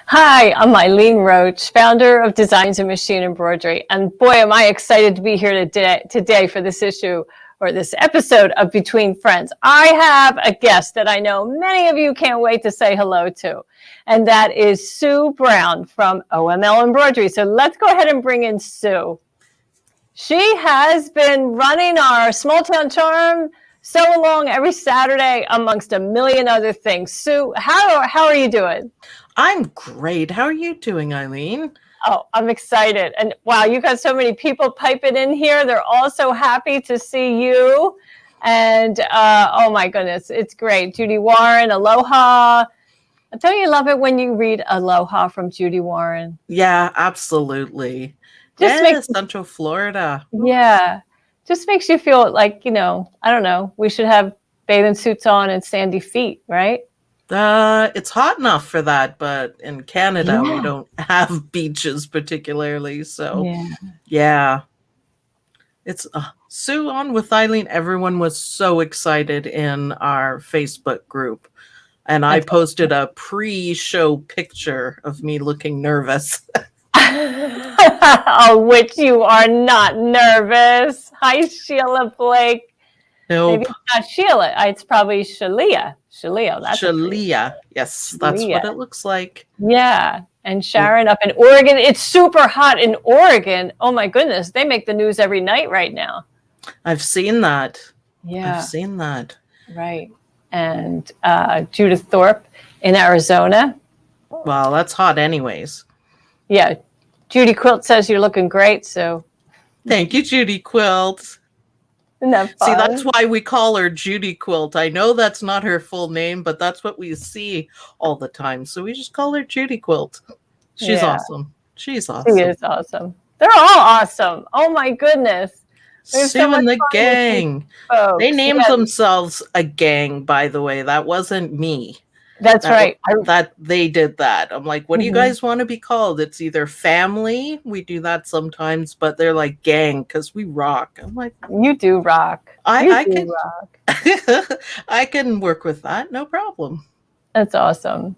Hi, I'm Eileen Roche, founder of Designs and Machine Embroidery. And boy, am I excited to be here today for this issue or this episode of Between Friends. I have a guest that I know many of you can't wait to say hello to, and that is Sue Brown from OML Embroidery. So let's go ahead and bring in Sue. She has been running our Small Town Charm sew along every Saturday amongst a million other things. Sue, how are you doing? I'm great. How are you doing, Eileen? Oh, I'm excited. And wow, you got so many people piping in here. They're all so happy to see you. And oh my goodness, it's great. Judy Warren, aloha. Don't you love it when you read aloha from Judy Warren? Yeah, absolutely. Central Florida. Yeah. Just makes you feel like, I don't know, we should have bathing suits on and sandy feet, right? It's hot enough for that, but in Canada, we don't have beaches particularly. So, yeah. It's Sue on with Eileen. Everyone was so excited in our Facebook group. And I posted a pre-show picture of me looking nervous. Oh, which you are not nervous. Hi, Sheila Blake. Nope. Maybe it's not Sheila. It's probably Shalia. Shalia. Shalia. Yes, that's what it looks like. Yeah. And Sharon up in Oregon. It's super hot in Oregon. Oh, my goodness. They make the news every night right now. I've seen that. Yeah. I've seen that. Right. And Judith Thorpe in Arizona. Well, that's hot anyways. Yeah. Judy Quilt says you're looking great, so. Thank you, Judy Quilt. Isn't that fun? See, that's why we call her Judy Quilt. I know that's not her full name, but that's what we see all the time. So we just call her Judy Quilt. She's awesome. She's awesome. She is awesome. They're all awesome. Oh, my goodness. Sue and the gang. They named themselves a gang, by the way. That wasn't me. That's right. That they did that. I'm like, what do you guys want to be called? It's either family. We do that sometimes, but they're like gang because we rock. I'm like, you do rock. I can rock. I can work with that. No problem. That's awesome.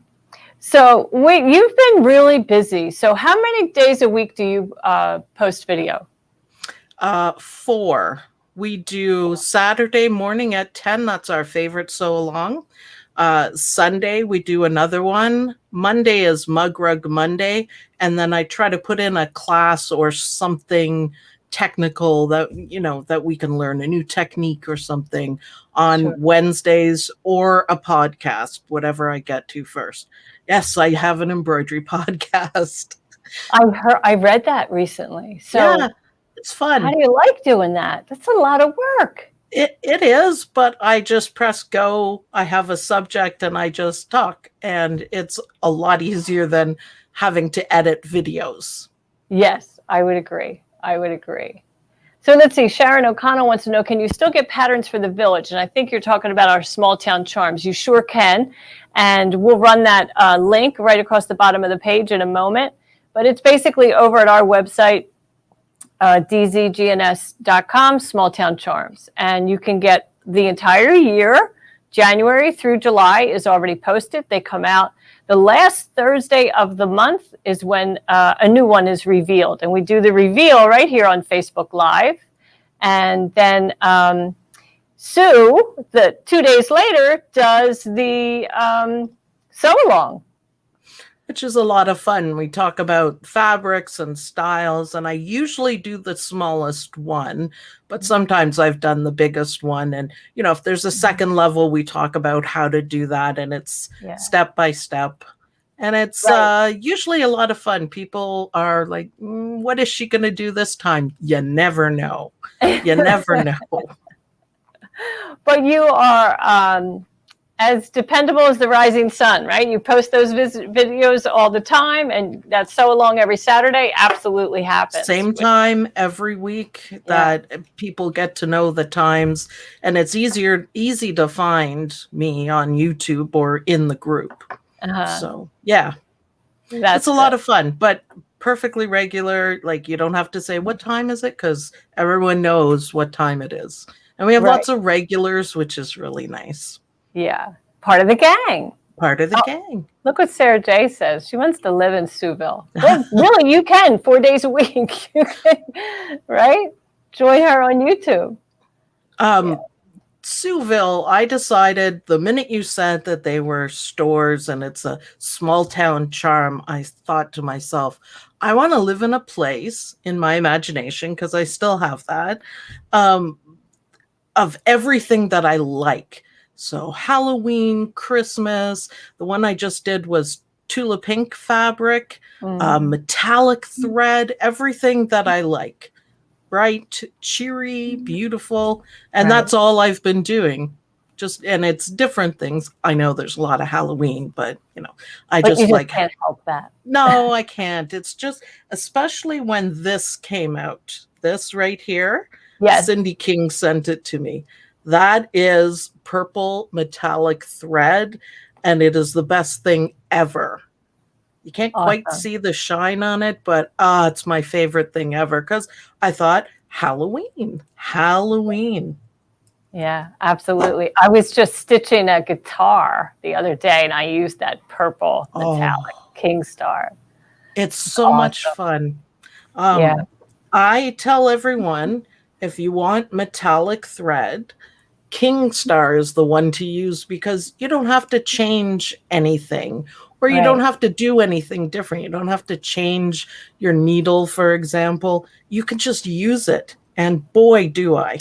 So you've been really busy. So how many days a week do you post video? 4. We do Saturday morning at 10. That's our favorite sew along. Sunday we do another one. Monday is Mug Rug Monday, and then I try to put in a class or something technical that that we can learn, a new technique or something on Wednesdays, or a podcast, whatever I get to first. Yes, I have an embroidery podcast. I read that recently. So yeah, it's fun. How do you like doing that? That's a lot of work. It is, but I just press go. I have a subject and I just talk, and it's a lot easier than having to edit videos. Yes, I would agree. So let's see. Sharon O'Connell wants to know, can you still get patterns for the village? And I think you're talking about our Small Town Charms. You sure can. And we'll run that link right across the bottom of the page in a moment. But it's basically over at our website, dzgns.com, Small Town Charms. And you can get the entire year. January through July is already posted. They come out the last Thursday of the month is when a new one is revealed. And we do the reveal right here on Facebook Live. And then Sue, 2 days later, does the sew along, which is a lot of fun. We talk about fabrics and styles, and I usually do the smallest one, but sometimes I've done the biggest one. And, if there's a second level, we talk about how to do that, and it's step by step. And it's usually a lot of fun. People are like, what is she going to do this time? You never know. You never know. But you are as dependable as the rising sun, right? You post those videos all the time, and that sew along every Saturday absolutely happens. Same time every week that people get to know the times, and it's easy to find me on YouTube or in the group. So that's a lot of fun, but perfectly regular. Like, you don't have to say what time is it, because everyone knows what time it is. And we have lots of regulars, which is really nice. Yeah. Part of the gang. Part of the gang. Look what Sarah J says. She wants to live in SueVille. Well, really, you can 4 days a week. You can, right? Join her on YouTube. SueVille, I decided the minute you said that they were stores and it's a small town charm, I thought to myself, I want to live in a place in my imagination, because I still have that, of everything that I like. So Halloween, Christmas, the one I just did was Tula Pink fabric, metallic thread, everything that I like. Bright, cheery, beautiful. And that's all I've been doing. And it's different things. I know there's a lot of Halloween, but I but just you like can't help that. No, I can't. It's just, especially when this came out, this right here. Yes. Cindy King sent it to me. That is purple metallic thread, and it is the best thing ever. You can't quite see the shine on it, but it's my favorite thing ever, because I thought Halloween. Yeah, absolutely. I was just stitching a guitar the other day, and I used that purple metallic King Star. It's so much fun. I tell everyone, if you want metallic thread, King Star is the one to use, because you don't have to change anything, or you don't have to do anything different. You don't have to change your needle, for example. You can just use it. And boy, do I.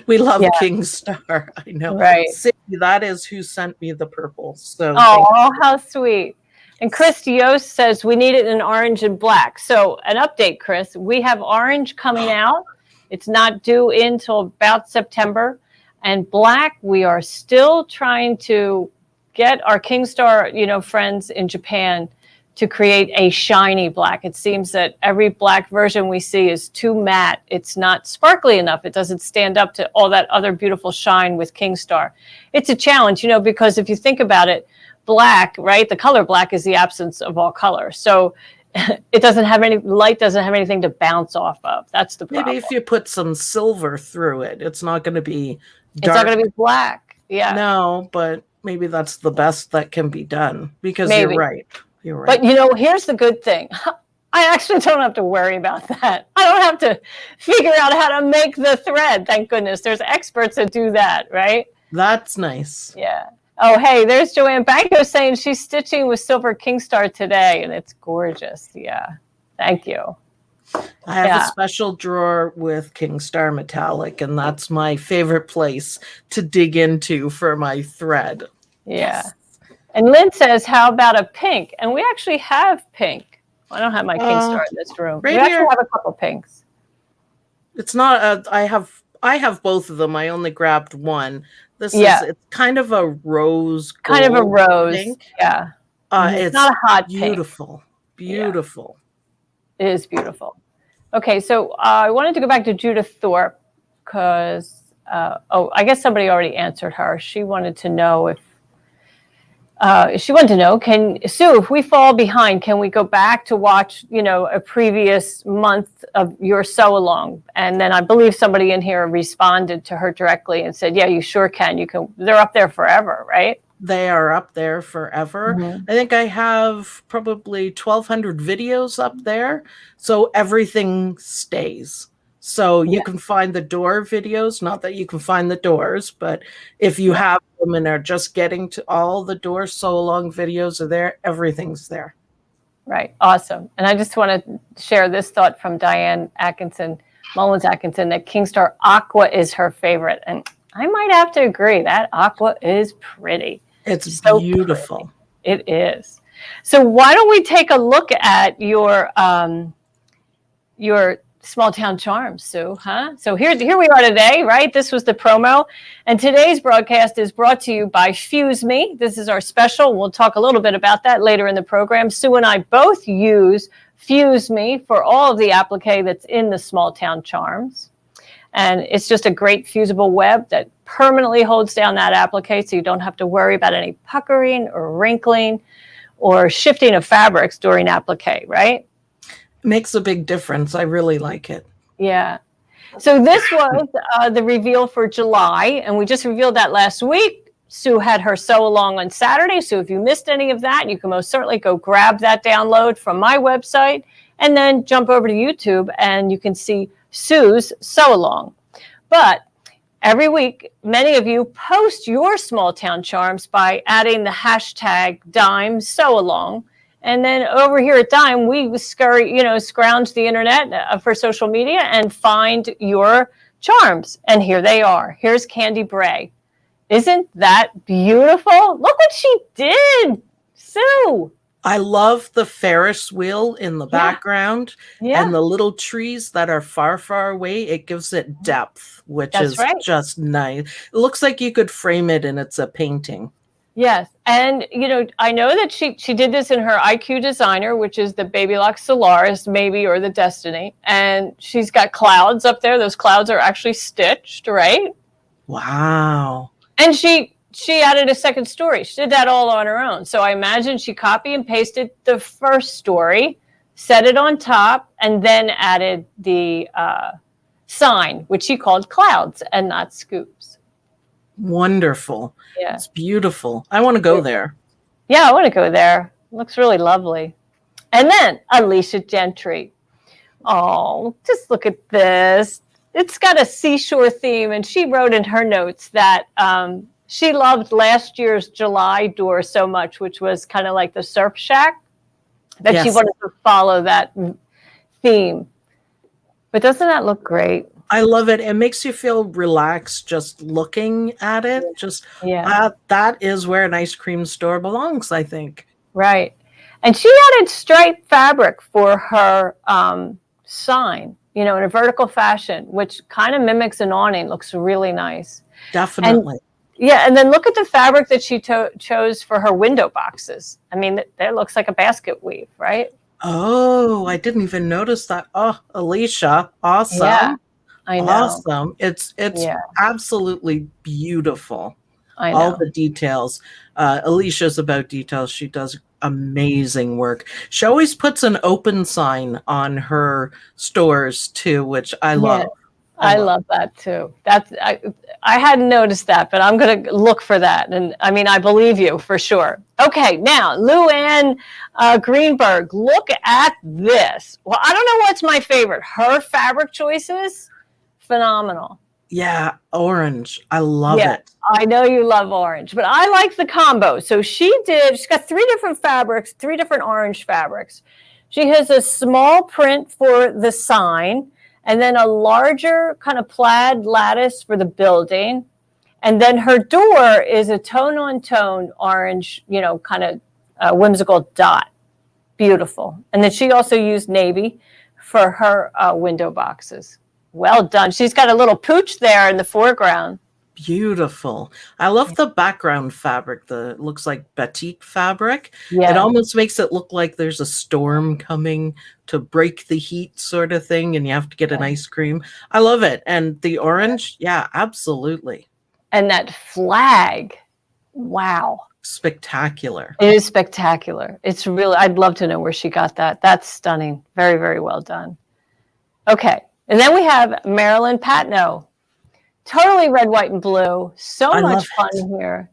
We love King Star. I know. Right. Cindy, that is who sent me the purple. So how sweet. And Chris Yost says we need it in orange and black. So an update, Chris. We have orange coming out. It's not due until about September. And black, we are still trying to get our King Star, friends in Japan to create a shiny black. It seems that every black version we see is too matte. It's not sparkly enough. It doesn't stand up to all that other beautiful shine with King Star. It's a challenge, because if you think about it, black, right? The color black is the absence of all color. So it doesn't have light doesn't have anything to bounce off of. That's the problem. Maybe if you put some silver through it, it's not going to be dark. It's not going to be black. Yeah. No, but maybe that's the best that can be done, because you're right. You're right. But here's the good thing. I actually don't have to worry about that. I don't have to figure out how to make the thread. Thank goodness. There's experts that do that, right? That's nice. Yeah. Oh, hey, there's Joanne Banco saying she's stitching with Silver King Star today, and it's gorgeous. Yeah. Thank you. I have a special drawer with King Star Metallic, and that's my favorite place to dig into for my thread. Yeah. Yes. And Lynn says, how about a pink? And we actually have pink. I don't have my King Star in this room. Right, we actually have a couple pinks. It's not I have both of them. I only grabbed one. It's kind of a rose gold. Kind of a rose. Pink. Yeah. It's not a hot beautiful. Pink. Beautiful. Yeah. It is beautiful. Okay, so I wanted to go back to Judith Thorpe because I guess somebody already answered her. She wanted to know if Sue, if we fall behind, can we go back to watch, a previous month of your sew along? And then I believe somebody in here responded to her directly and said, yeah, you sure can. You can. They're up there forever, right? They are up there forever. Mm-hmm. I think I have probably 1,200 videos up there. So everything stays. So you can find the door videos, not that you can find the doors, but if you have them and are just getting to all the door sew along videos are there, everything's there. Right. Awesome. And I just want to share this thought from Diane Mullins Atkinson, that King Star Aqua is her favorite. And I might have to agree, that Aqua is pretty. It's so beautiful. Pretty. It is. So why don't we take a look at your Small Town Charms, Sue, huh? So here we are today, right? This was the promo. And today's broadcast is brought to you by Fuse Me. This is our special. We'll talk a little bit about that later in the program. Sue and I both use Fuse Me for all of the applique that's in the Small Town Charms. And it's just a great fusible web that permanently holds down that applique, so you don't have to worry about any puckering or wrinkling or shifting of fabrics during applique, right? Makes a big difference. I really like it. Yeah. So this was the reveal for July, and we just revealed that last week. Sue had her sew along on Saturday. So if you missed any of that, you can most certainly go grab that download from my website and then jump over to YouTube and you can see Sue's sew along. But every week, many of you post your small town charms by adding the hashtag Dime Sew Along. And then over here at Dime, we scrounge the internet for social media and find your charms. And here they are. Here's Candy Bray. Isn't that beautiful? Look what she did, Sue. I love the Ferris wheel in the background and the little trees that are far, far away. It gives it depth, which is just nice. It looks like you could frame it and it's a painting. Yes. And, I know that she did this in her IQ Designer, which is the Baby Lock Solaris, maybe, or the Destiny. And she's got clouds up there. Those clouds are actually stitched, right? Wow. And she added a second story. She did that all on her own. So I imagine she copy and pasted the first story, set it on top, and then added the sign, which she called clouds and not scoops. Wonderful. Yeah. It's beautiful. I want to go there. Yeah, I want to go there. Looks really lovely. And then Alicia Gentry. Oh, just look at this. It's got a seashore theme, and she wrote in her notes that she loved last year's July door so much, which was kind of like the surf shack, that she wanted to follow that theme. But doesn't that look great? I love it. It makes you feel relaxed just looking at it. That is where an ice cream store belongs, I think. Right. And she added striped fabric for her sign, in a vertical fashion, which kind of mimics an awning. Looks really nice. Definitely. And then look at the fabric that she chose for her window boxes. I mean, that looks like a basket weave, right? Oh, I didn't even notice that. Oh, Alicia, awesome. Yeah, I know. Awesome. It's absolutely beautiful. I know. All the details. Alicia's about details. She does amazing work. She always puts an open sign on her stores too, which I love. I love that too. I hadn't noticed that, but I'm going to look for that. And I mean, I believe you for sure. Okay, now Luann Greenberg, look at this. Well, I don't know what's my favorite. Her fabric choices, phenomenal. Yeah, orange. I love it. I know you love orange, but I like the combo. So she's got 3 different fabrics, 3 different orange fabrics. She has a small print for the sign, and then a larger kind of plaid lattice for the building. And then her door is a tone-on-tone orange, kind of whimsical dot. Beautiful. And then she also used navy for her window boxes. Well done. She's got a little pooch there in the foreground. Beautiful. I love the background fabric. It looks like batik fabric. Yeah. It almost makes it look like there's a storm coming to break the heat sort of thing, and you have to get an ice cream. I love it. And the orange, absolutely. And that flag, wow. Spectacular. It is spectacular. It's really, I'd love to know where she got that. That's stunning. Very, very well done. Okay. And then we have Marilyn Patno. Totally red, white, and blue. So much fun here.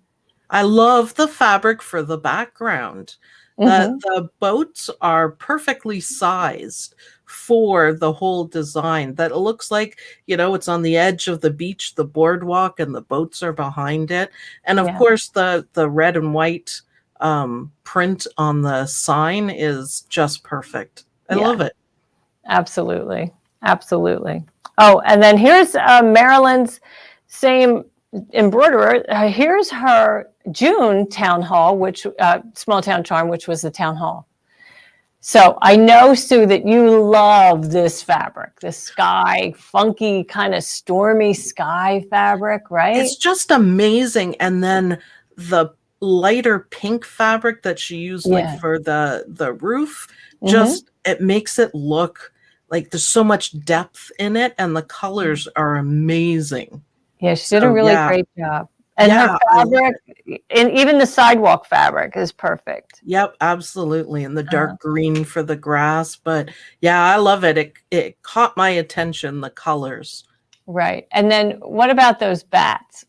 I love the fabric for the background. The boats are perfectly sized for the whole design. That it looks like, it's on the edge of the beach, the boardwalk, and the boats are behind it. And of course, the red and white print on the sign is just perfect. I love it. Absolutely. Absolutely. Oh, and then here's Marilyn's same embroiderer. Here's her June town hall, small town charm, which was the town hall. So I know, Sue, that you love this fabric, this sky, funky, kind of stormy sky fabric, right? It's just amazing. And then the lighter pink fabric that she used for the roof, it makes it look like there's so much depth in it, and the colors are amazing. Yeah, she did a really great job. And her fabric, and even the sidewalk fabric is perfect. Yep, absolutely. And the dark green for the grass. But I love it. It caught my attention, the colors. Right. And then what about those bats?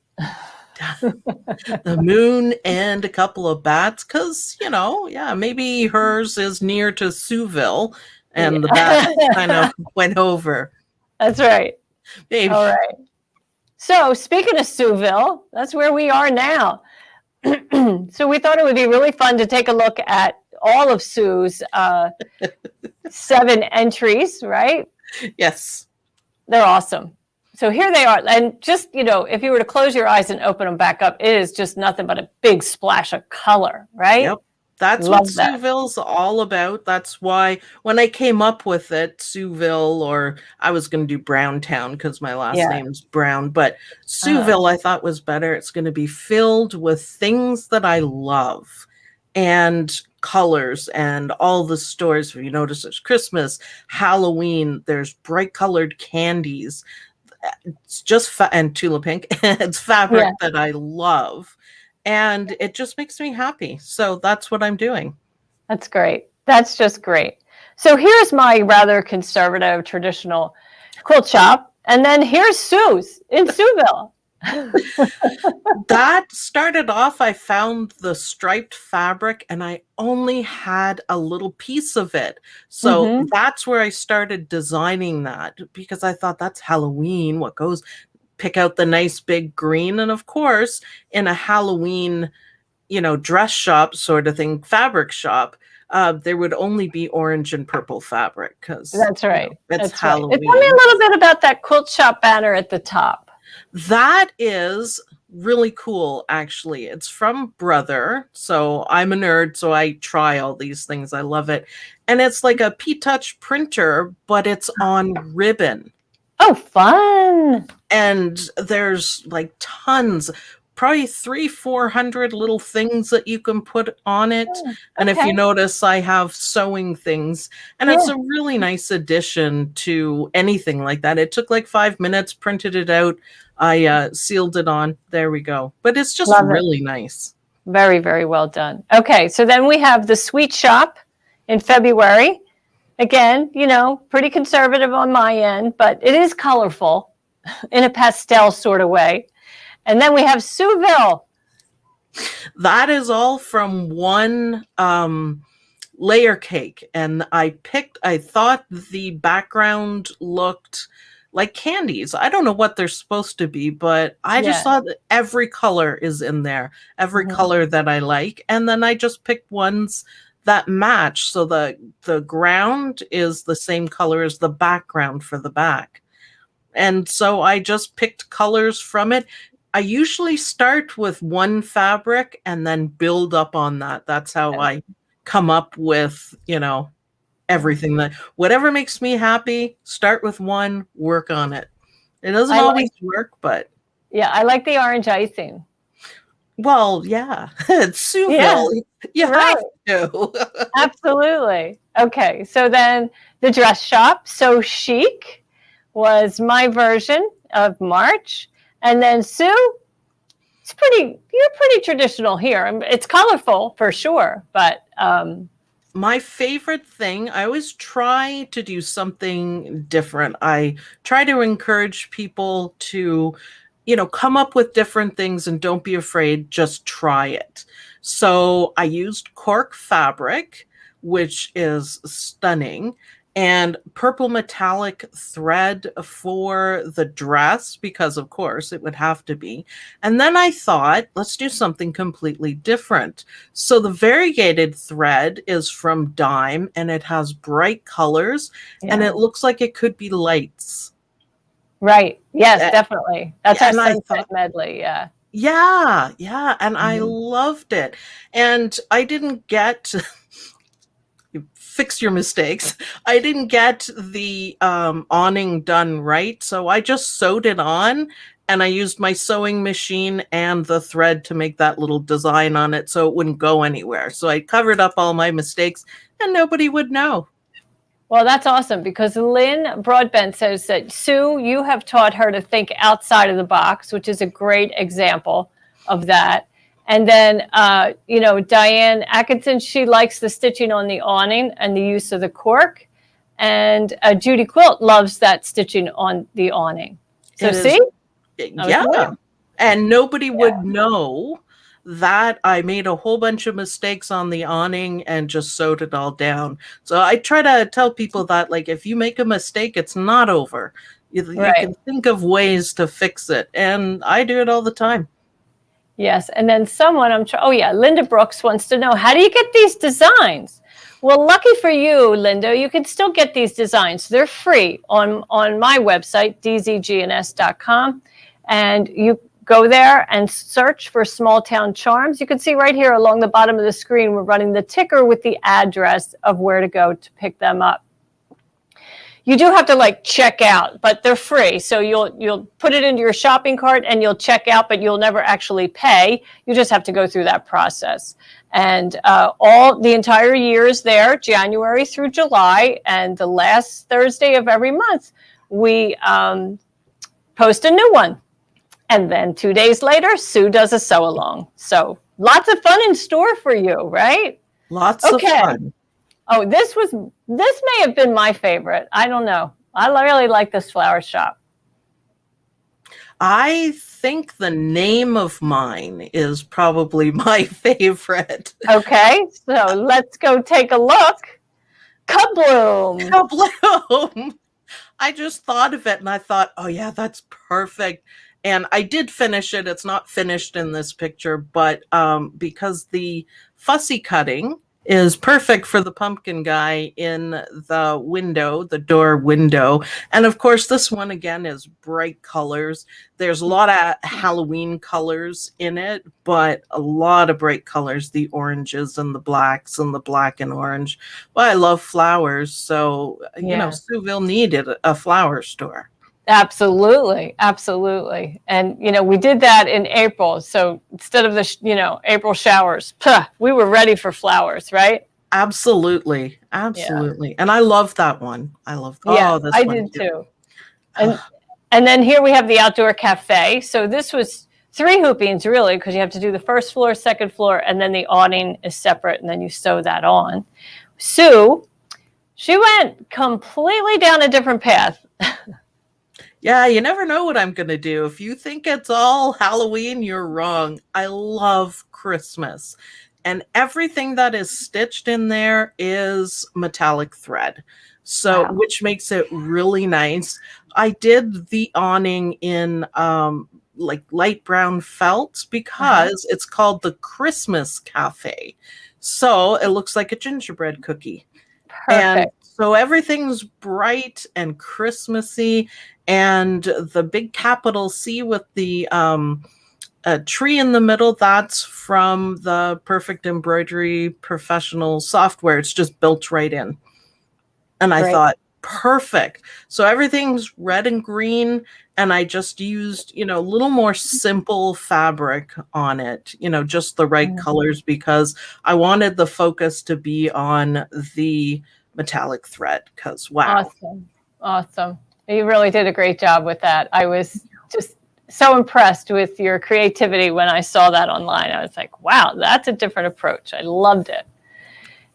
The moon and a couple of bats, because, maybe hers is near to SueVille and the bats kind of went over. That's right. Maybe. All right. So speaking of SueVille, that's where we are now. So we thought it would be really fun to take a look at all of Sue's 7 entries, right? Yes. They're awesome. So here they are. And just, if you were to close your eyes and open them back up, it is just nothing but a big splash of color, right? Yep. That's what SueVille's all about. That's why when I came up with it, SueVille, or I was going to do Browntown because my last name's Brown, but SueVille I thought was better. It's going to be filled with things that I love and colors and all the stores. If you notice, there's Christmas, Halloween, there's bright colored candies. It's just and Tula Pink. It's fabric that I love. And it just makes me happy. So that's what I'm doing. That's great. That's just great. So here's my rather conservative traditional quilt shop. And then here's Sue's in SueVille. That started off, I found the striped fabric and I only had a little piece of it. So that's where I started designing that, because I thought that's Halloween. What goes? Pick out the nice big green. And of course, in a Halloween, dress shop sort of thing, fabric shop, there would only be orange and purple fabric, because that's right. It's that's Halloween. Right. Tell me a little bit about that quilt shop banner at the top. That is really cool, actually. It's from Brother. So I'm a nerd, so I try all these things. I love it. And it's like a P-Touch printer, but it's on ribbon. Oh, fun. And there's like tons, probably 300-400 little things that you can put on it. And if you notice, I have sewing things, and it's a really nice addition to anything like that. It took like 5 minutes, printed it out. I sealed it on. There we go. But it's just really nice. Very, very well done. Okay, so then we have the Sweet Shop in February. Again, pretty conservative on my end, but it is colorful in a pastel sort of way. And then we have SueVille. That is all from one layer cake. And I thought the background looked like candies. I don't know what they're supposed to be, but I just thought that every color is in there, every color that I like. And then I just picked ones that match. So the ground is the same color as the background for the back. And so I just picked colors from it. I usually start with one fabric and then build up on that. That's how I come up with, everything. That whatever makes me happy, start with one, work on it. It doesn't always work, but I like the orange icing. Well, yeah, it's SueVille. You have to. Absolutely. Okay, so then the dress shop, So Chic, was my version of March. And then Sue, you're pretty traditional here. It's colorful for sure, but my favorite thing, I always try to do something different. I try to encourage people to, come up with different things and don't be afraid, just try it. So I used cork fabric, which is stunning, and purple metallic thread for the dress, because of course it would have to be. And then I thought, let's do something completely different. So the variegated thread is from Dime, and it has bright colors, and it looks like it could be lights. Right. Yes, definitely. That's our sunset medley. Yeah. Yeah. And I loved it. And I didn't get... fix your mistakes. I didn't get the awning done right, so I just sewed it on, and I used my sewing machine and the thread to make that little design on it so it wouldn't go anywhere. So I covered up all my mistakes, and nobody would know. Well, that's awesome, because Lynn Broadbent says that, Sue, you have taught her to think outside of the box, which is a great example of that. And then, Diane Atkinson, she likes the stitching on the awning and the use of the cork. And Judy Quilt loves that stitching on the awning. So see? Yeah. And nobody Yeah. would know that I made a whole bunch of mistakes on the awning and just sewed it all down. So I try to tell people that, like, if you make a mistake, it's not over. You Right. can think of ways to fix it. And I do it all the time. Yes. And then someone, oh yeah, Linda Brooks wants to know, how do you get these designs? Well, lucky for you, Linda, you can still get these designs. They're free on my website, dzgns.com. And you go there and search for Small Town Charms. You can see right here along the bottom of the screen, we're running the ticker with the address of where to go to pick them up. You do have to like check out, but they're free. So you'll put it into your shopping cart and you'll check out, but you'll never actually pay. You just have to go through that process. And all the entire year is there, January through July, and the last Thursday of every month, we post a new one. And then 2 days later, Sue does a sew along. So lots of fun in store for you, right? Lots of fun. Oh, this may have been my favorite. I don't know. I really like this flower shop. I think the name of mine is probably my favorite. Okay, so let's go take a look. Kabloom! Kabloom! I just thought of it and I thought, oh yeah, that's perfect. And I did finish it. It's not finished in this picture, but because the fussy cutting is perfect for the pumpkin guy in the window, the door window. And of course, this one again is bright colors. There's a lot of Halloween colors in it, but a lot of bright colors, the oranges and the blacks and the black and orange. Well, I love flowers. So, you know, SueVille needed a flower store. Absolutely. Absolutely. And, you know, we did that in April. So instead of the, April showers, we were ready for flowers, right? Absolutely. Absolutely. Yeah. And I love that one. I love, this I one did too. And then here we have the outdoor cafe. So this was 3 hoopings really, because you have to do the first floor, second floor, and then the awning is separate, and then you sew that on. Sue, she went completely down a different path. Yeah, you never know what I'm going to do. If you think it's all Halloween, you're wrong. I love Christmas. And everything that is stitched in there is metallic thread. So, which makes it really nice. I did the awning in like light brown felt because it's called the Christmas Cafe. So it looks like a gingerbread cookie. Perfect. And so everything's bright and Christmassy, and the big capital C with the tree in the middle, that's from the Perfect Embroidery professional software. It's just built right in. And I thought, perfect. So everything's red and green, and I just used, a little more simple fabric on it, just the right colors, because I wanted the focus to be on the metallic thread, because wow. Awesome. You really did a great job with that. I was just so impressed with your creativity when I saw that online. I was like, wow, that's a different approach. I loved it.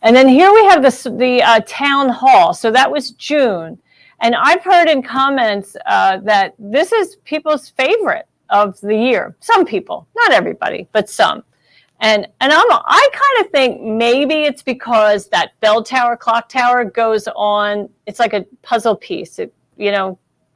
And then here we have the town hall. So that was June. And I've heard in comments that this is people's favorite of the year. Some people, not everybody, but some. And I kind of think maybe it's because that bell tower, clock tower goes on. It's like a puzzle piece.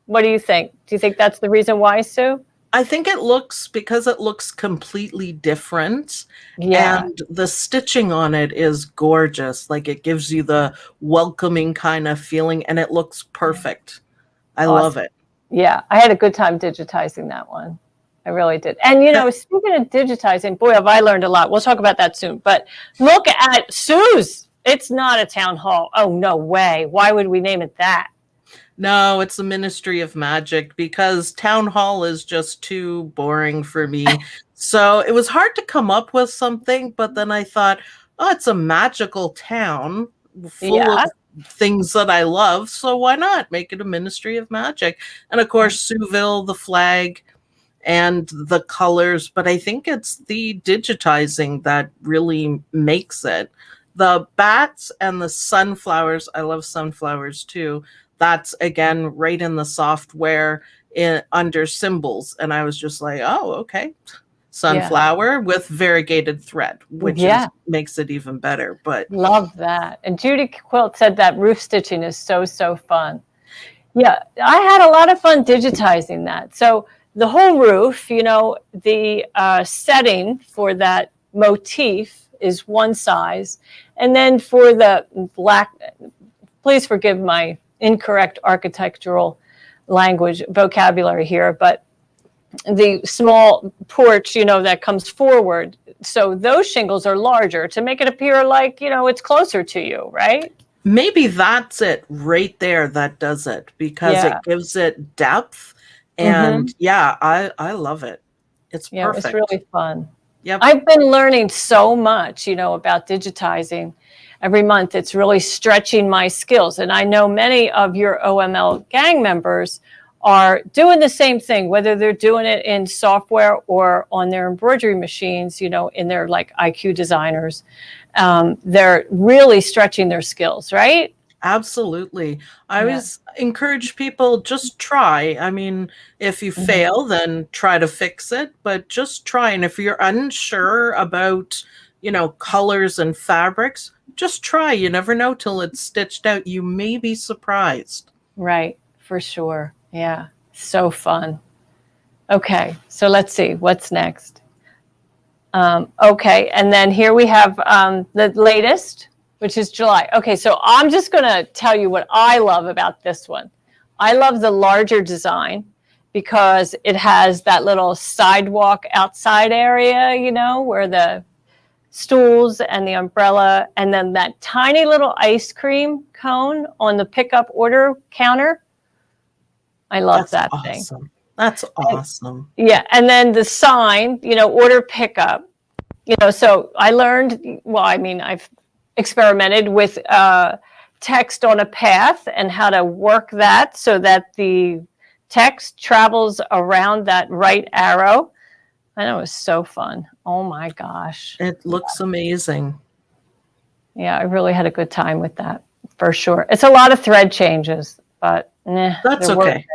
What do you think? Do you think that's the reason why, Sue? I think it looks completely different. Yeah. And the stitching on it is gorgeous. Like, it gives you the welcoming kind of feeling, and it looks perfect. I love it. Yeah. I had a good time digitizing that one. I really did. And, speaking of digitizing, boy, have I learned a lot. We'll talk about that soon. But look at Sue's. It's not a town hall. Oh, no way. Why would we name it that? No, it's the Ministry of Magic, because town hall is just too boring for me. So it was hard to come up with something, but then I thought, oh, it's a magical town full of things that I love. So why not make it a Ministry of Magic? And of course, SueVille, the flag, and the colors. But I think it's the digitizing that really makes it. The bats and the sunflowers, I love sunflowers too. That's, again, right in the software. under symbols. And I was just like, oh, okay. Sunflower with variegated thread, which makes it even better. But love that. And Judy Quilt said that roof stitching is so, so fun. Yeah, I had a lot of fun digitizing that. So the whole roof, you know, the setting for that motif is one size. And then for the black, please forgive my incorrect architectural language vocabulary here, but the small porch, you know, that comes forward. So those shingles are larger to make it appear like, you know, it's closer to you, right? Maybe that's it right there that does it, because it gives it depth. And I love it. It's perfect. Yeah, it's really fun. Yep. I've been learning so much, you know, about digitizing every month. It's really stretching my skills. And I know many of your OML gang members are doing the same thing, whether they're doing it in software or on their embroidery machines, you know, in their like IQ designers. They're really stretching their skills, right? Absolutely. I always encourage people, just try. I mean, if you fail, then try to fix it, but just try. And if you're unsure about, you know, colors and fabrics, just try. You never know till it's stitched out. You may be surprised. Right, for sure. Yeah, so fun. Okay, so let's see what's next. Okay, and then here we have the latest, which is July. Okay, so I'm just going to tell you what I love about this one. I love the larger design because it has that little sidewalk outside area, you know, where the stools and the umbrella, and then that tiny little ice cream cone on the pickup order counter. I love that thing. That's awesome. Yeah. And then the sign, you know, order pickup, you know, so I learned, well, I mean, I've experimented with text on a path and how to work that so that the text travels around that right arrow. I know, it was so fun. Oh my gosh. It looks amazing. Yeah, I really had a good time with that for sure. It's a lot of thread changes, but that's okay.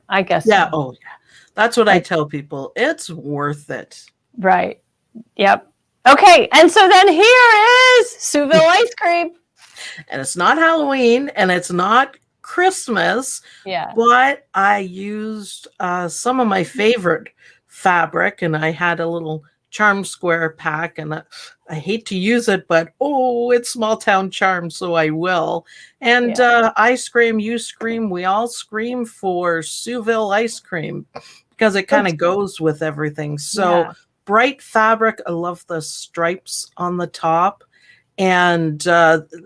I guess. Yeah. So. Oh, yeah. That's what I tell people. It's worth it. Right. Yep. Okay. And so then here is SueVille ice cream. And it's not Halloween and it's not Christmas. Yeah. But I used some of my favorite fabric, and I had a little charm square pack, and I hate to use it, but it's small town charm, so I will. And I scream, you scream, we all scream for SueVille ice cream because it kind of goes with everything. So bright fabric. I love the stripes on the top, and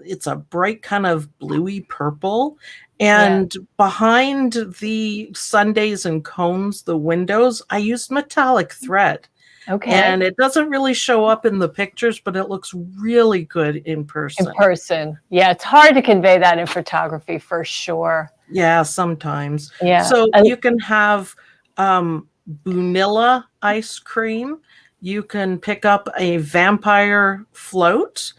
it's a bright kind of bluey purple. And behind the sundaes and cones, the windows, I used metallic thread. Okay. And it doesn't really show up in the pictures, but it looks really good in person. In person. Yeah, it's hard to convey that in photography for sure. Yeah, sometimes. Yeah. So you can have vanilla ice cream. You can pick up a vampire float,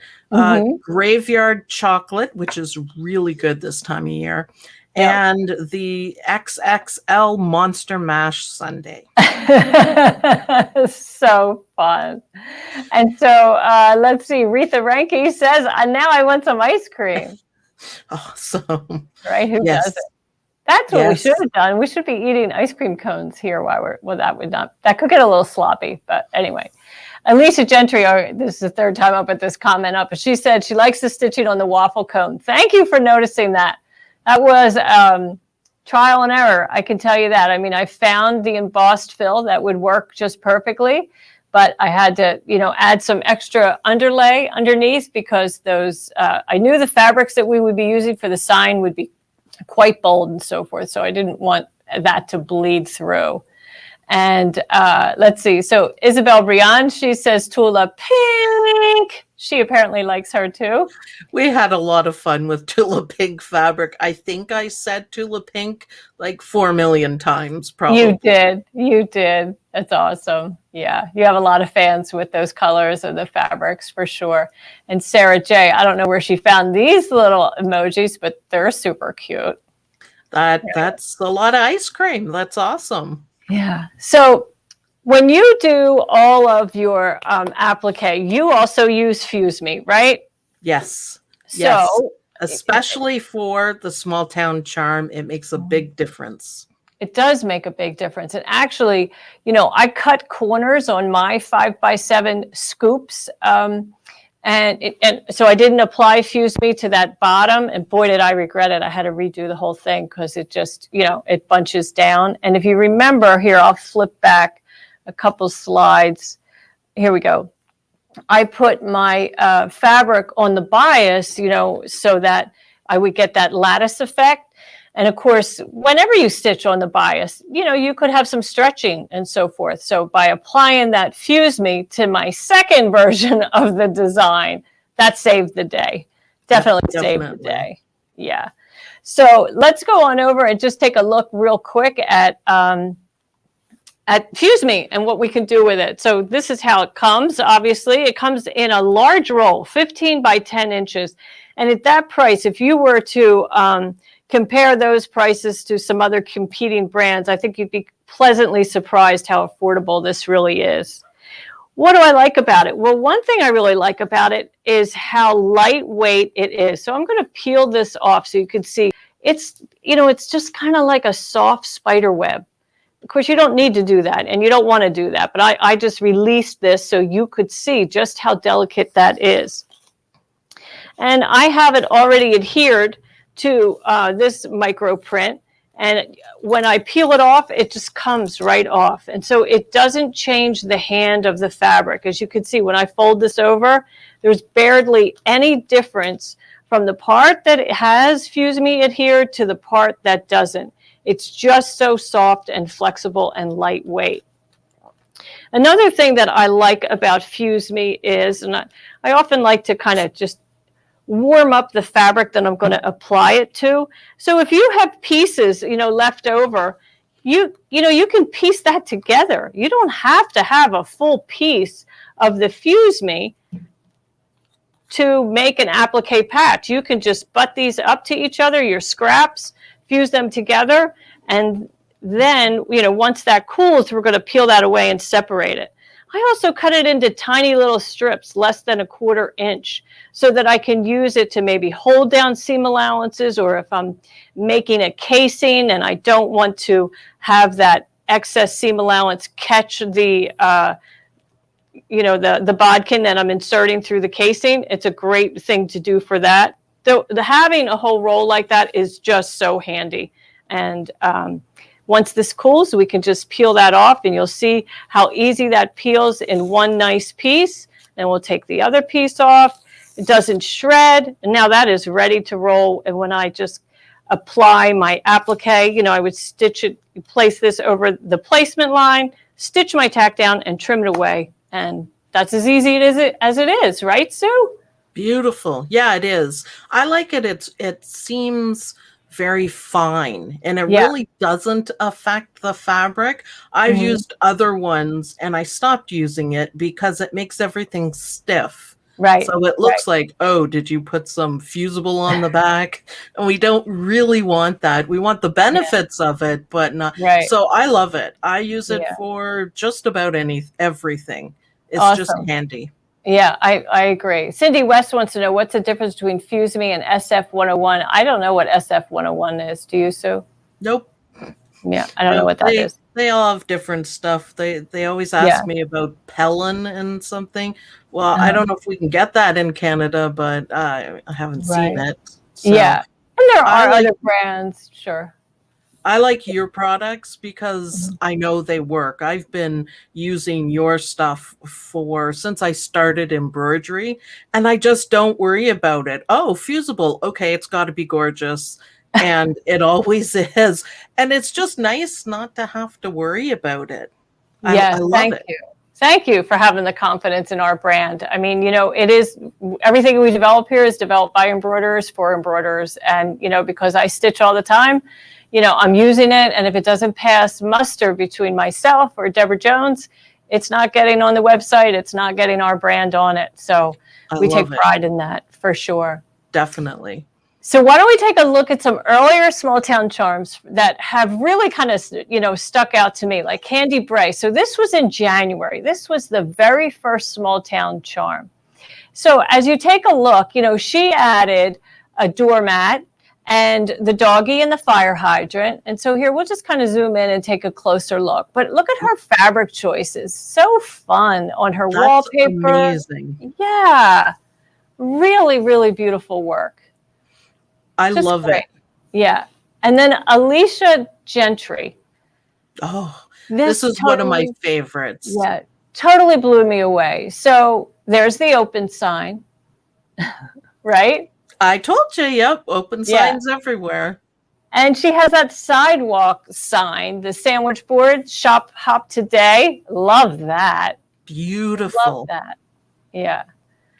graveyard chocolate, which is really good this time of year, and the XXL Monster Mash sundae. So fun. And so let's see, Retha Ranke says, now I want some ice cream. Awesome. Right? Who does it? That's what we should have done. We should be eating ice cream cones here that could get a little sloppy, but anyway. Alicia Gentry, this is the third time I'll put this comment up, but she said she likes the stitching on the waffle cone. Thank you for noticing that. That was trial and error. I can tell you that. I mean, I found the embossed fill that would work just perfectly, but I had to, add some extra underlay underneath because those, I knew the fabrics that we would be using for the sign would be quite bold and so forth. So I didn't want that to bleed through. And let's see. So Isabel Briand, she says Tula Pink. She apparently likes her too. We had a lot of fun with Tula Pink fabric. I think I said Tula Pink like 4 million times, probably. You did. That's awesome. Yeah, you have a lot of fans with those colors and the fabrics for sure. And Sarah J, I don't know where she found these little emojis, but they're super cute. That's a lot of ice cream. That's awesome. Yeah. So when you do all of your applique, you also use Fuse Me, right? Yes. Yes. So Especially for the small town charm, it makes a big difference. it does make a big difference. And actually, I cut corners on my 5x7 scoops. And so I didn't apply Fuse Me to that bottom. And boy, did I regret it. I had to redo the whole thing because it just, it bunches down. And if you remember here, I'll flip back a couple slides. Here we go. I put my fabric on the bias, so that I would get that lattice effect. And of course, whenever you stitch on the bias, you could have some stretching and so forth. So by applying that Fuse Me to my second version of the design, that saved the day. Definitely saved the day. Yeah. So let's go on over and just take a look real quick at Fuse Me and what we can do with it. So this is how it comes. Obviously, it comes in a large roll, 15 by 10 inches. And at that price, if you were to compare those prices to some other competing brands, I think you'd be pleasantly surprised how affordable this really is. What do I like about it? Well, one thing I really like about it is how lightweight it is. So I'm going to peel this off so you can see it's just kind of like a soft spider web. Of course, you don't need to do that, and you don't want to do that, but I just released this so you could see just how delicate that is. And I have it already adhered to this micro print, and when I peel it off, it just comes right off. And so it doesn't change the hand of the fabric. As you can see, when I fold this over, there's barely any difference from the part that it has Fuse Me adhered to the part that doesn't. It's just so soft and flexible and lightweight. Another thing that I like about Fuse Me is, and I often like to kind of just warm up the fabric that I'm going to apply it to. So if you have pieces, left over, you can piece that together. You don't have to have a full piece of the Fuse Me to make an applique patch. You can just butt these up to each other, your scraps, fuse them together, and then, once that cools, we're going to peel that away and separate it. I also cut it into tiny little strips, less than 1/4 inch, so that I can use it to maybe hold down seam allowances, or if I'm making a casing and I don't want to have that excess seam allowance catch the bodkin that I'm inserting through the casing, it's a great thing to do for that. Having a whole roll like that is just so handy. And once this cools, we can just peel that off, and you'll see how easy that peels in one nice piece. Then we'll take the other piece off. It doesn't shred. And now that is ready to roll. And when I just apply my applique, I would stitch it, place this over the placement line, stitch my tack down, and trim it away. And that's as easy as it is, right, Sue? Beautiful. Yeah, it is. I like it. It seems very fine, and it really doesn't affect the fabric. I've used other ones and I stopped using it because it makes everything stiff. Right. So it looks like, oh, did you put some fusible on the back? And we don't really want that. We want the benefits of it, but not. Right. So I love it. I use it for just about everything. It's just handy. Yeah, I agree. Cindy West wants to know, what's the difference between Fuse Me and SF101? I don't know what SF101 is. Do you, Sue? Nope. Yeah, I don't know what that is. They all have different stuff. They always ask me about Pellin and something. Well, I don't know if we can get that in Canada, but I haven't seen it. So yeah, and there are other brands, sure. I like your products because I know they work. I've been using your stuff since I started embroidery, and I just don't worry about it. Oh, fusible. Okay, it's got to be gorgeous. And it always is. And it's just nice not to have to worry about it. I love it. You. Thank you for having the confidence in our brand. I mean, it is, everything we develop here is developed by embroiderers for embroiderers. And, because I stitch all the time, I'm using it. And if it doesn't pass muster between myself or Deborah Jones, it's not getting on the website. It's not getting our brand on it. So we take pride in that for sure. Definitely. So why don't we take a look at some earlier small town charms that have really kind of, stuck out to me, like Candy Bray. So this was in January. This was the very first small town charm. So as you take a look, she added a doormat and the doggy and the fire hydrant. And so here, we'll just kind of zoom in and take a closer look. But look at her fabric choices. So fun on her wallpaper. Amazing. Yeah. Really, really beautiful work. I love it. Yeah. And then Alicia Gentry. Oh, this is one of my favorites. Yeah. Totally blew me away. So there's the open sign, right? I told you, yep, open signs everywhere. And she has that sidewalk sign, the sandwich board, shop hop today. Love that. Beautiful. Love that. Yeah.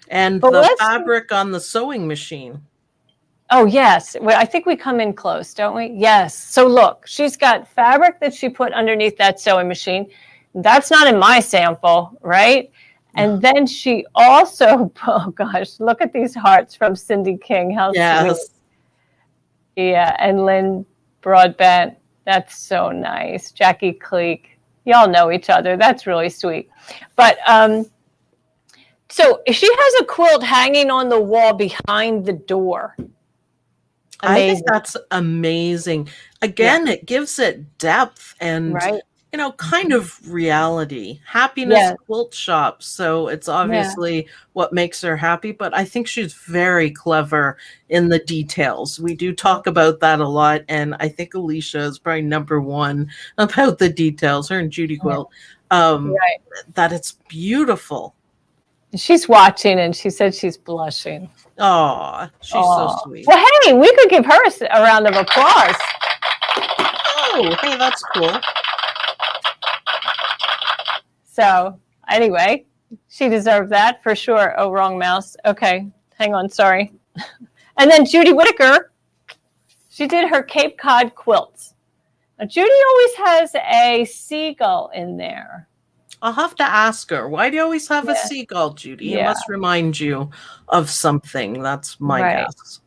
And the fabric on the sewing machine. Oh, yes. Well, I think we come in close, don't we? Yes. So look, she's got fabric that she put underneath that sewing machine. That's not in my sample, right? And then she also, oh gosh, look at these hearts from Cindy King. How sweet. Yeah, and Lynn Broadbent. That's so nice. Jackie Cleek. Y'all know each other. That's really sweet. But so she has a quilt hanging on the wall behind the door. Amazing. I think that's amazing. Again, it gives it depth and kind of reality. Happiness quilt shop. So it's obviously what makes her happy, but I think she's very clever in the details. We do talk about that a lot, and I think Alicia is probably number one about the details, her and Judy Quilt. That it's beautiful. She's watching, and she said she's blushing. Oh, she's so sweet. Well, hey, we could give her a round of applause. Oh, hey, that's cool. So anyway, she deserved that for sure. Oh, wrong mouse. Okay, hang on, sorry. And then Judy Whitaker, she did her Cape Cod quilts. Now, Judy always has a seagull in there. I'll have to ask her. Why do you always have a seagull, Judy? It must remind you of something. That's my guess.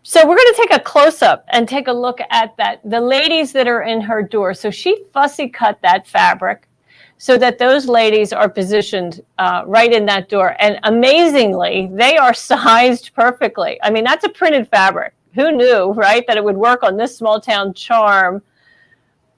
So we're going to take a close-up and take a look at the ladies that are in her door. So she fussy cut that fabric so that those ladies are positioned right in that door. And amazingly, they are sized perfectly. I mean, that's a printed fabric. Who knew, right, that it would work on this small town charm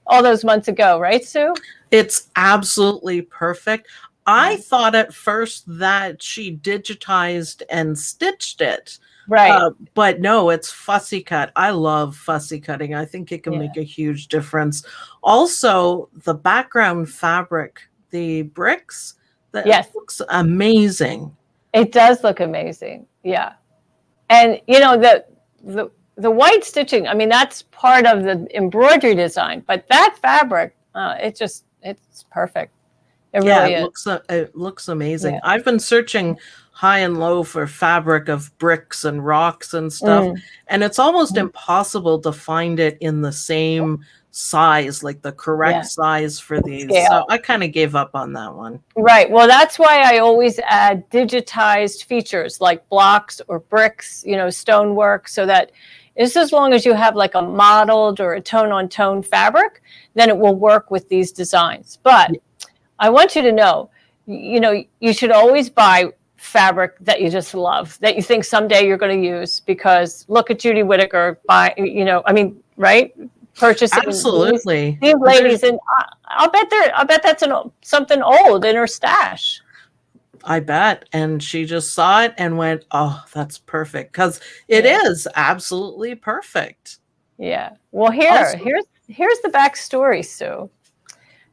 all those months ago, right, Sue? It's absolutely perfect. I thought at first that she digitized and stitched it. Right. But no, it's fussy cut. I love fussy cutting. I think it can make a huge difference. Also, the background fabric, the bricks, that looks amazing. It does look amazing. Yeah. And, the white stitching, I mean, that's part of the embroidery design, but that fabric, it's perfect. It really is. It looks amazing. Yeah. I've been searching high and low for fabric of bricks and rocks and stuff, and it's almost impossible to find it in the same size, like the correct size for these. Scale. So I kind of gave up on that one. Right. Well, that's why I always add digitized features like blocks or bricks, stonework, so that just as long as you have like a modeled or a tone-on-tone fabric, then it will work with these designs. But I want you to know, you should always buy fabric that you just love, that you think someday you're going to use, because look at Judy Whitaker, right? Purchasing absolutely these ladies, and I'll bet that's something old in her stash. I bet. And she just saw it and went, oh, that's perfect. Because it is absolutely perfect. Yeah. Well, here's the backstory, Sue.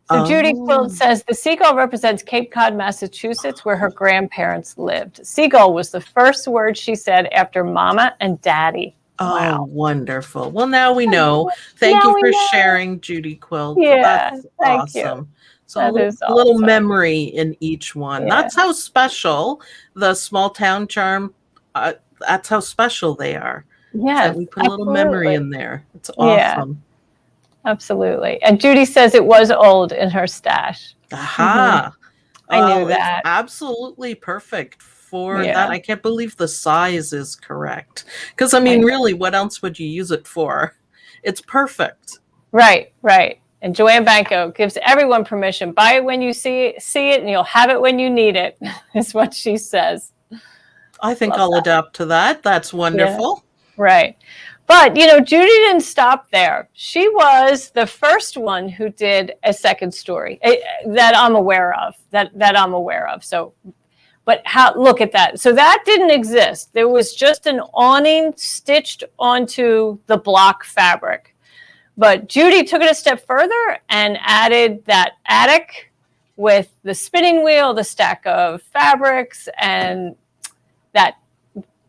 So Judy Quilt says the seagull represents Cape Cod, Massachusetts, where her grandparents lived. Seagull was the first word she said after mama and daddy. Oh, wow. Wonderful. Well, now we know. Thank you for sharing, Judy Quilt. Yeah, that's awesome. You. So a little memory in each one. Yeah. That's how special the small town charm, that's how special they are. Yeah, we put a little memory in there. It's awesome. Yeah, absolutely. And Judy says it was old in her stash. Aha. I knew that. It's absolutely perfect for that. Yeah, I can't believe the size is correct. Because, I I mean, know. really, what else would you use it for? It's perfect. Right, right. And Joanne Banco gives everyone permission. Buy it when you see it, and you'll have it when you need it, is what she says. I think Love I'll that. adapt to that. That's Yeah, wonderful. right. But, Judy didn't stop there. She was the first one who did a second story that I'm aware of, that I'm aware of. So, but look at that. So that didn't exist. There was just an awning stitched onto the block fabric. But Judy took it a step further and added that attic with the spinning wheel, the stack of fabrics, and that,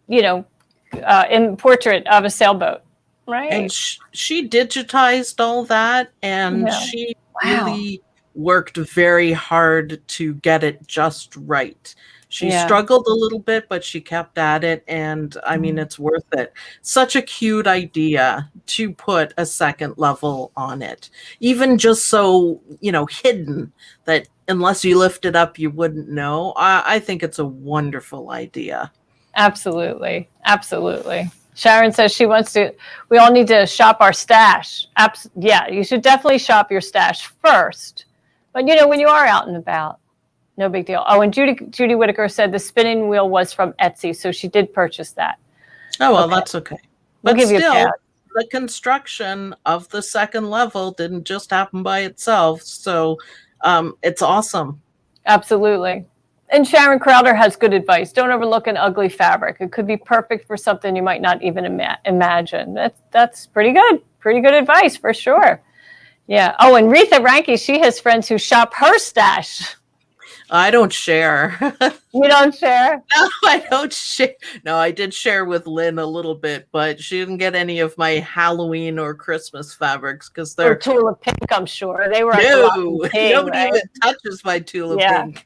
in portrait of a sailboat, And right? she digitized all that, and Yeah. she Wow. really worked very hard to get it just right. She Yeah. struggled a little bit, but she kept at it, and I mean, Mm. it's worth it. Such a cute idea to put a second level on it, even just so, hidden that unless you lift it up, you wouldn't know. I think it's a wonderful idea. Absolutely. Absolutely. Sharon says we all need to shop our stash. Yeah, you should definitely shop your stash first. But, when you are out and about, no big deal. Oh, and Judy Whitaker said the spinning wheel was from Etsy, so she did purchase that. Oh, well, Okay, that's okay. we'll But give you a still, pass. the construction of the second level didn't just happen by itself. So it's awesome. Absolutely. And Sharon Crowder has good advice. Don't overlook an ugly fabric. It could be perfect for something you might not even imagine. That's pretty good. Pretty good advice for sure. Yeah. Oh, and Retha Ranke, she has friends who shop her stash. I don't share. You don't share? No, I don't share. No, I did share with Lynn a little bit, but she didn't get any of my Halloween or Christmas fabrics because Or they're Tulip Pink, I'm sure. They were under lock and no, key, nobody right? even touches my tulip Yeah. pink.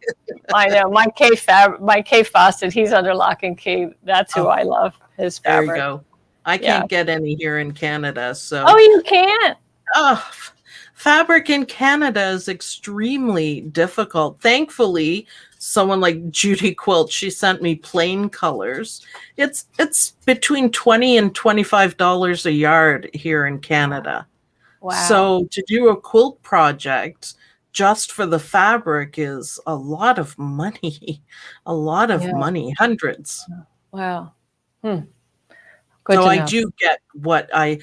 I know. My K Fawcett, he's under lock and key. That's who Oh, I love, his there you fabric. go. I Yeah. can't get any here in Canada, Oh, so you can't? oh, fabric in Canada is extremely difficult. Thankfully, someone like Judy Quilt, she sent me plain colors. It's between $20 and $25 a yard here in Canada. Wow. So to do a quilt project just for the fabric is a lot of money. A lot of Yeah. money, hundreds. Wow. Hmm. Good So to I know. do get what I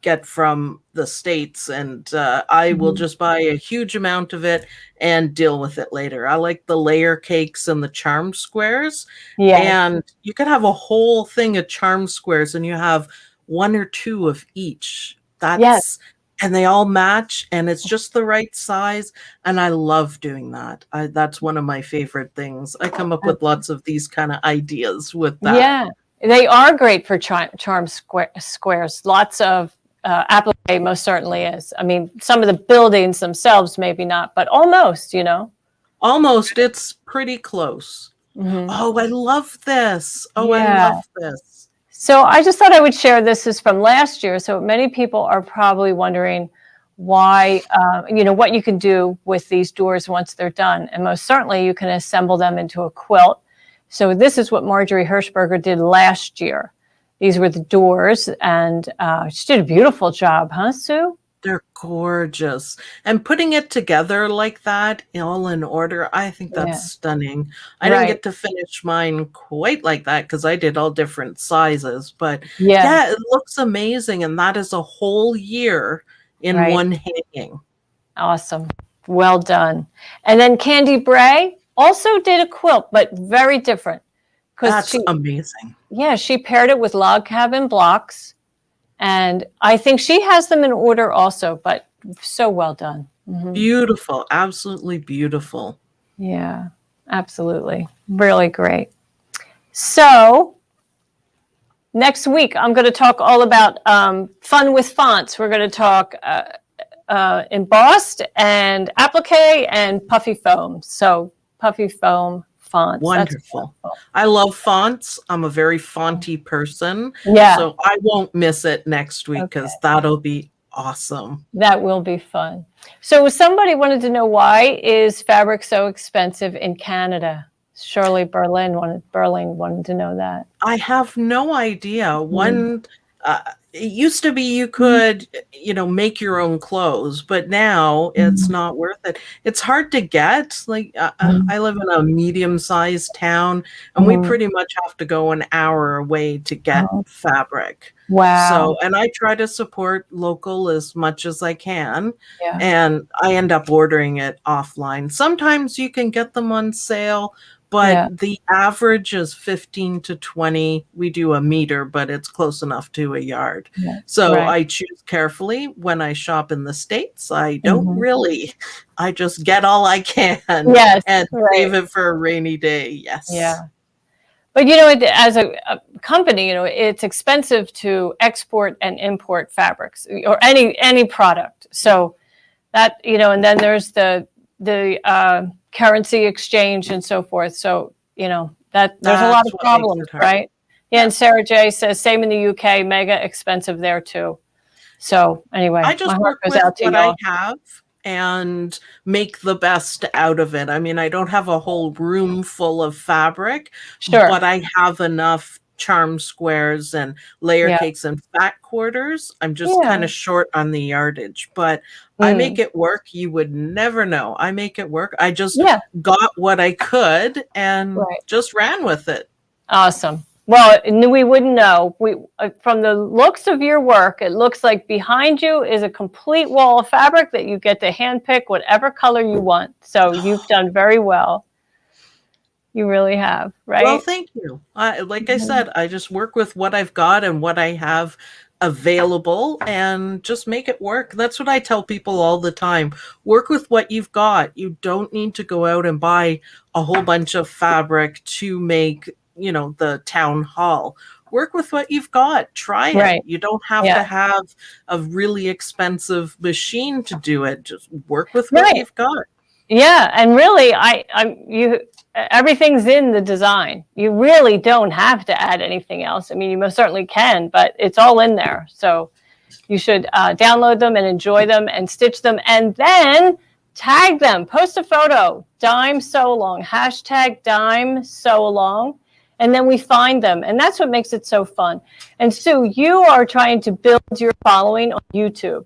get from the States, and I will Mhm. just buy a huge amount of it and deal with it later. I like the layer cakes and the charm squares, Yes. and you could have a whole thing of charm squares, and you have one or two of each. Yes. And they all match, and it's just the right size, and I love doing that. That's one of my favorite things. I come up with lots of these kind of ideas with that. Yeah. They are great for charm squares. Lots of applique most certainly is. I mean, some of the buildings themselves, maybe not, but almost. Almost, it's pretty close. Hmm. Oh, I love this. Oh, I Yeah. love this. So I just thought I would share this is from last year. So many people are probably wondering why, what you can do with these doors once they're done. And most certainly you can assemble them into a quilt. So this is what Marjorie Hirschberger did last year. These were the doors, and she did a beautiful job, huh, Sue? They're gorgeous. And putting it together like that, all in order, I think Yeah, that's stunning. I didn't right. get to finish mine quite like that because I did all different sizes. But Yeah, yeah, it looks amazing. And that is a whole year in right. one hanging. Awesome. Well done. And then Candy Bray also did a quilt, but very different because That's amazing. she paired it with log cabin blocks. And I think she has them in order also, but so well done. Hmm. Beautiful. Absolutely beautiful. Yeah, absolutely. Really great. So next week, I'm going to talk all about fun with fonts. We're going to talk embossed and applique and puffy foam. So puffy foam fonts. That's Wonderful. wonderful. I love fonts. I'm a very fonty person. Yeah. So I won't miss it next week Okay. because that'll be awesome. That will be fun. So somebody wanted to know, why is fabric so expensive in Canada? Surely Berlin wanted to know that. I have no idea. It used to be you Mhm. could, make your own clothes, but now it's Mhm. not worth it. It's hard to get. Like, Mhm. I live in a medium-sized town, and we Mhm. pretty much have to go an hour away to get Oh, fabric. So, wow. and I try to support local as much as I can, Yeah. and I end up ordering it offline. Sometimes you can get them on sale, but Yeah. the average is 15 to 20. We do a meter, but it's close enough to a yard. Yeah. So Right. I choose carefully when I shop in the States. I don't Mhm. really, I just get all I can Yes. and Right. save it for a rainy day. Yes. Yeah. But as a company, it's expensive to export and import fabrics or any product. So that, and then there's the currency exchange and so forth. So, that there's a lot That's of what makes problems, it hard. right? Yeah, Yeah. and Sarah J says same in the UK, mega expensive there too. So anyway, I my just heart work goes with out to what I y'all. have and make the best out of it. I mean, I don't have a whole room full of fabric, but Sure. I have enough charm squares and layer Yeah. cakes and fat quarters. I'm just kind Yeah. of short on the yardage, but I make Mm. it work. You would never know. I make it work. I just Yeah. got what I could and Right. just ran with it. Awesome. Well, we wouldn't know. From the looks of your work, it looks like behind you is a complete wall of fabric that you get to handpick whatever color you want. So you've done very well. You really have, Well, right? thank you. Like I Mhm. said, I just work with what I've got and what I have available and just make it work. That's what I tell people all the time. Work with what you've got. You don't need to go out and buy a whole bunch of fabric to make, the town hall. Work with what you've got. Try it. Right. You don't have Yeah. to have a really expensive machine to do it. Just work with what Right. you've got. Yeah. And really, everything's in the design. You really don't have to add anything else. I mean, you most certainly can, but it's all in there. So you should download them and enjoy them and stitch them and then tag them. Post a photo, dime sew along, hashtag dime sew along, and then we find them. And that's what makes it so fun. And Sue, you are trying to build your following on YouTube.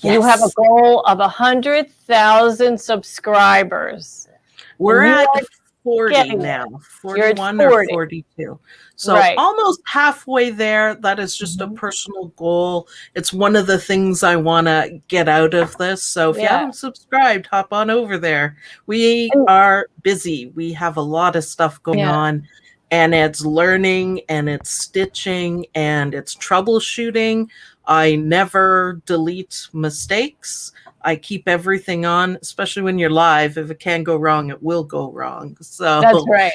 You have a Yes. goal of 100,000 subscribers, We're and you at are 40 getting now, there. You're at 41 or 40. 42. So Right. almost halfway there. That is just a Mhm. personal goal. It's one of the things I want to get out of this. So if you Yeah. haven't subscribed, hop on over there. We And are busy. We have a lot of stuff going yeah. on, and it's learning and it's stitching and it's troubleshooting. I never delete mistakes. I keep everything on, especially when you're live. If it can go wrong, it will go wrong. That's So right.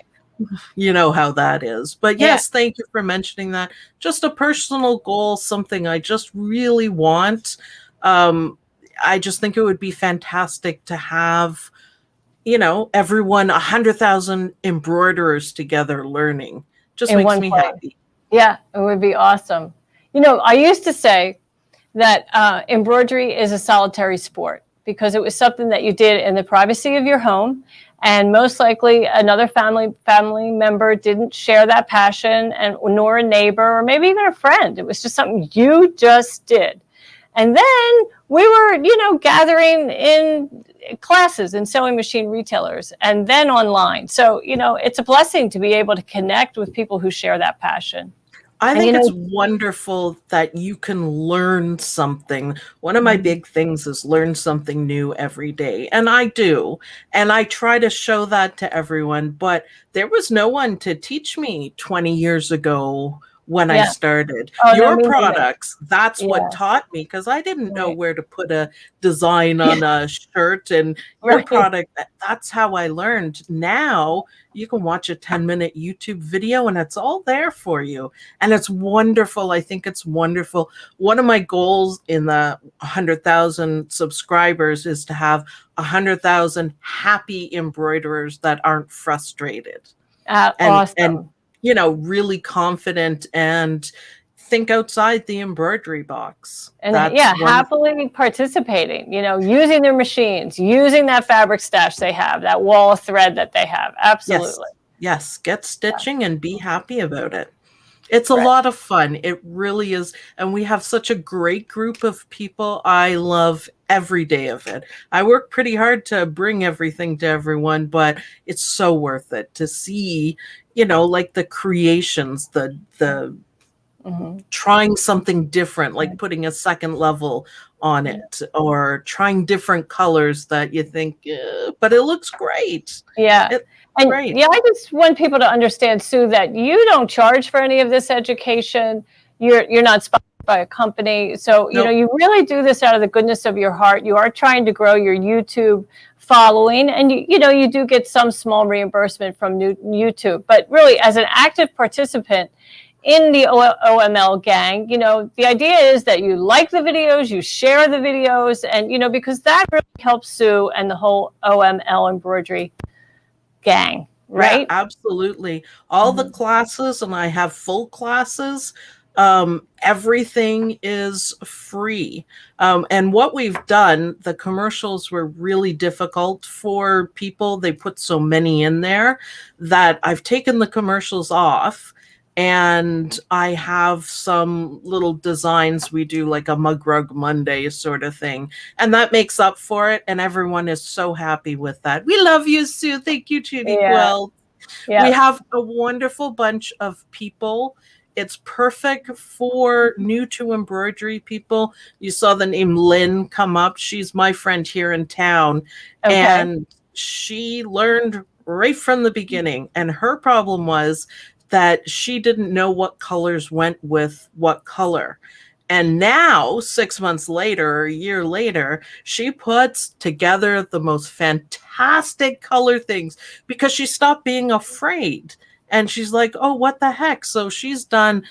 you know how that is. But Yeah. yes, thank you for mentioning that. Just a personal goal, something I just really want. Um, I just think it would be fantastic to have, everyone, 100,000 embroiderers together learning. Just In makes one me place. happy. Yeah, it would be awesome. I used to say that embroidery is a solitary sport because it was something that you did in the privacy of your home, and most likely another family member didn't share that passion, and nor a neighbor or maybe even a friend. It was just something you just did. And then we were, gathering in classes and sewing machine retailers and then online. So, it's a blessing to be able to connect with people who share that passion. I And, think it's wonderful that you can learn something. One of my big things is learn something new every day. And I do. And I try to show that to everyone. But there was no one to teach me 20 years ago when I yeah. started. Oh, no, Your me neither. products, that's what Yes. taught me because I didn't know Right. where to put a design Yeah. on a shirt. And your Right. product, that's how I learned. Now you can watch a 10-minute YouTube video and it's all there for you. And it's wonderful. I think it's wonderful. One of my goals in the 100,000 subscribers is to have 100,000 happy embroiderers that aren't frustrated and Awesome. really confident and think outside the embroidery box. And That's yeah, one. happily participating, using their machines, using that fabric stash they have, that wall of thread that they have. Yes. Absolutely. Yes, get stitching and be happy about it. It's a Right. lot of fun. It really is. And we have such a great group of people. I love every day of it. I work pretty hard to bring everything to everyone, but it's so worth it to see, like the creations, the Mhm. trying something different, like putting a second level on it or trying different colors that you think, but it looks great. Yeah. It's And great. yeah, I just want people to understand, Sue, that you don't charge for any of this education. You're not sponsored by a company. So, Nope. you really do this out of the goodness of your heart. You are trying to grow your YouTube following, and you do get some small reimbursement from YouTube. But really, as an active participant in the OML gang, the idea is that you like the videos, you share the videos, and because that really helps Sue and the whole OML embroidery gang, Yeah, right? absolutely. All the Mhm. classes, and I have full classes. Everything is free. And what we've done, the commercials were really difficult for people. They put so many in there that I've taken the commercials off. And I have some little designs we do, like a mug rug Monday sort of thing. And that makes up for it. And everyone is so happy with that. We love you, Sue. Thank you, Judy Yeah, Quill. We yeah, have a wonderful bunch of people. It's perfect for new to embroidery people. You saw the name Lynn come up. She's my friend here in town. okay. And she learned right from the beginning. And her problem was that she didn't know what colors went with what color. And now, 6 months later, or a year later, she puts together the most fantastic color things because she stopped being afraid. And she's like, oh, what the heck? So she's done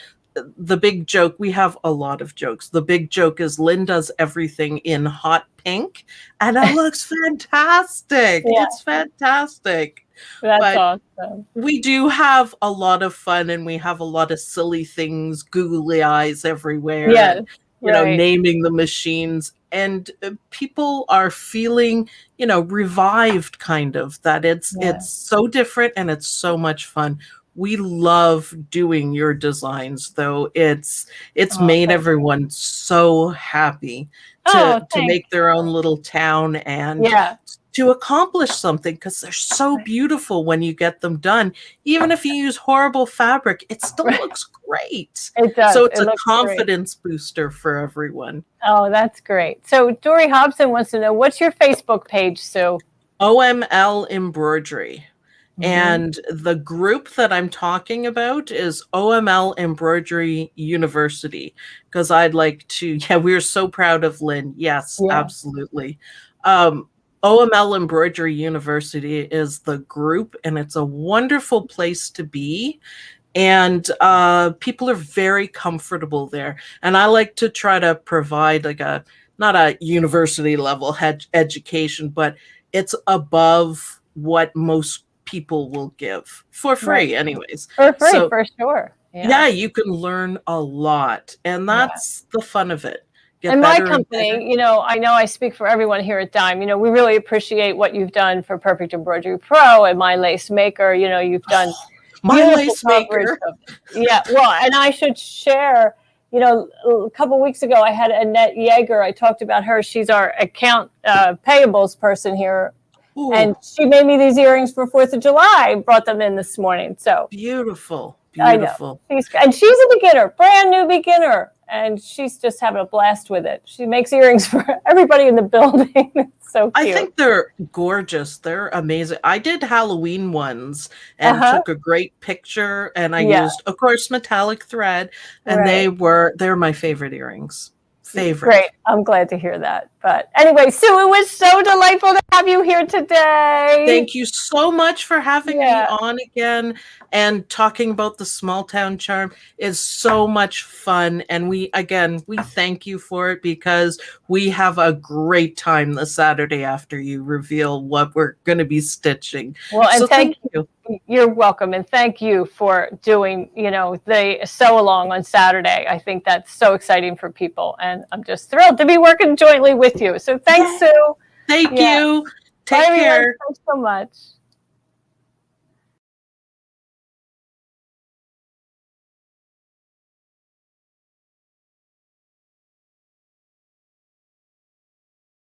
the big joke. We have a lot of jokes. The big joke is Lynn does everything in hot pink, and it looks fantastic. Yeah, It's fantastic. that's But awesome. we do have a lot of fun, and we have a lot of silly things, googly eyes everywhere, Yes, and right. naming the machines. And people are feeling, revived, kind of, that Yeah. it's so different and it's so much fun. We love doing your designs, though. It's Oh, made thank you. everyone so happy Oh, to thank make their own little town and Yeah, to accomplish something, because they're so right, beautiful when you get them done. Even if you use horrible fabric, it still right. looks great. It does. So it's It a looks great. confidence booster for everyone. Oh, that's great. So Dory Hobson wants to know, what's your Facebook page, Sue? OML Embroidery. Hmm. And the group that I'm talking about is OML Embroidery University, because I'd like to, yeah, we're so proud of Lynn. Yes, Yeah. absolutely. Um, OML Embroidery University is the group, and it's a wonderful place to be. And people are very comfortable there. And I like to try to provide like not a university level education, but it's above what most people will give for Right. free anyways. For free, So for sure. Yeah. yeah, you can learn a lot, and Yeah. that's the fun of it. Get And my better and better. company, I know I speak for everyone here at Dime. We really appreciate what you've done for Perfect Embroidery Pro and My Lace Maker. You've done My beautiful lace coverage maker. of Yeah, well, and I should share, a couple weeks ago, I had Annette Yeager. I talked about her. She's our account payables person here. Ooh, And she made me these earrings for 4th of July. I brought them in this morning. So beautiful, I know. beautiful. She's a beginner, brand new beginner. And she's just having a blast with it. She makes earrings for everybody in the building. It's so I cute. think they're gorgeous. They're amazing. I did Halloween ones and Uh-huh. took a great picture, and I Yeah, used, of course, metallic thread, and right. they're my favorite earrings. Great. Favorite. I'm glad to hear that. But anyway, Sue, it was so delightful to have you here today. Thank you so much for having me Yeah. on again, and talking about the small town charm is so much fun. And we thank you for it, because we have a great time the Saturday after you reveal what we're going to be stitching. Well, and So thank you. you're welcome. And thank you for doing, the sew along on Saturday. I think that's so exciting for people. And I'm just thrilled to be working jointly with you. So thanks, Yay. Sue. Thank Yeah. you. Bye, Take everyone. care. Thanks so much.